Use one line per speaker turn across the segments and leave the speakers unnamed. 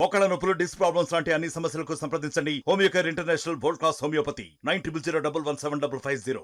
మోకాళ్ళ నొప్పులు, disc problems లాంటి అన్ని సమస్యలకు సంప్రదించండి Homeocare international world class homeopathy 9001175550.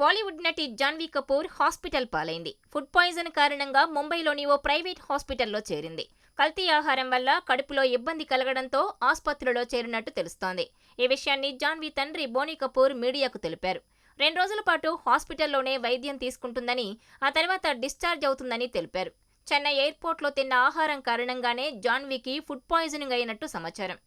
Bollywood నటి జాన్వీ కపూర్ హాస్పిటల్ పాలైంది. ఫుడ్ పాయిజన్ కారణంగా ముంబైలోని ఓ ప్రైవేట్ హాస్పిటల్లో చేరింది. కల్తీ ఆహారం వల్ల కడుపులో ఇబ్బంది కలగడంతో ఆసుపత్రిలో చేరినట్టు తెలుస్తోంది. ఈ విషయాన్ని జాన్వీ తండ్రి బోనీ కపూర్ మీడియాకు తెలిపారు. 2 రోజుల పాటు హాస్పిటల్లోనే వైద్యం తీసుకుంటుందని, ఆ తర్వాత డిశ్చార్జ్ అవుతుందని తెలిపారు. చెన్నై ఎయిర్పోర్ట్లో తిన్న ఆహారం కారణంగానే జాన్వీకి ఫుడ్ పాయిజనింగ్ అయినట్టు సమాచారం.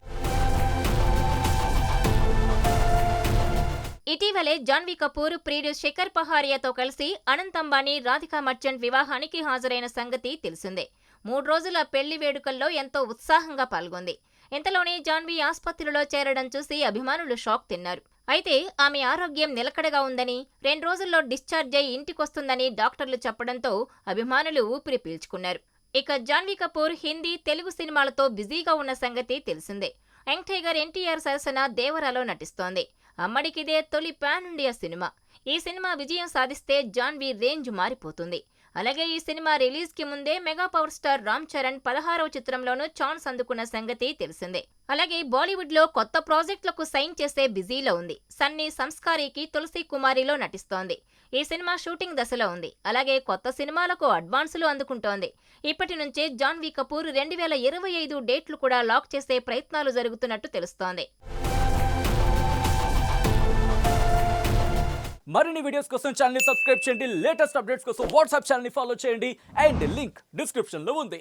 ఇటీవలే జాన్వీ కపూర్ ప్రియుడు శేఖర్ పహారియతో కలిసి అనంత్ అంబానీ, రాధికా మర్చెంట్ వివాహానికి హాజరైన సంగతి తెలిసిందే. 3 రోజుల పెళ్లి వేడుకల్లో ఎంతో ఉత్సాహంగా పాల్గొంది. ఇంతలోనే జాన్వీ ఆసుపత్రిలో చేరడం చూసి అభిమానులు షాక్ తిన్నారు. అయితే ఆమె ఆరోగ్యం నిలకడగా ఉందని, 2 రోజుల్లో డిశ్చార్జ్ అయి ఇంటికొస్తుందని డాక్టర్లు చెప్పడంతో అభిమానులు ఊపిరి పీల్చుకున్నారు. ఇక జాన్వీ కపూర్ హిందీ, తెలుగు సినిమాలతో బిజీగా ఉన్న సంగతి తెలిసిందే. యంగ్ టైగర్ ఎన్టీఆర్ సరసన దేవరాలో నటిస్తోంది. అమ్మడికిదే తొలి పాన్ ఇండియా సినిమా. ఈ సినిమా విజయం సాధిస్తే జాన్వీ రేంజ్ మారిపోతుంది. అలాగే ఈ సినిమా రిలీజ్ కి ముందే mega power star Ram Charan 16వ చిత్రంలోనూ ఛాన్స్ అందుకున్న సంగతి తెలిసిందే. అలాగే బాలీవుడ్ లో కొత్త ప్రాజెక్టులకు సైన్ చేసే బిజీలో ఉంది. సన్నీ సంస్కారీకి తులసి కుమారిలో నటిస్తోంది. ఈ సినిమా షూటింగ్ దశలో ఉంది. అలాగే కొత్త సినిమాలకు అడ్వాన్సులు అందుకుంటోంది. ఇప్పటి నుంచే జాన్వీ కపూర్ 2025 డేట్లు కూడా లాక్ చేసే ప్రయత్నాలు జరుగుతున్నట్టు తెలుస్తోంది.
మరిన్ని వీడియోస్ కోసం ఛానల్ ని సబ్స్క్రైబ్ చేయండి. లేటెస్ట్ అప్డేట్స్ కోసం వాట్సాప్ ఛానల్ ని ఫాలో చేయండి. అండ్ లింక్ డిస్క్రిప్షన్ లో ఉంది.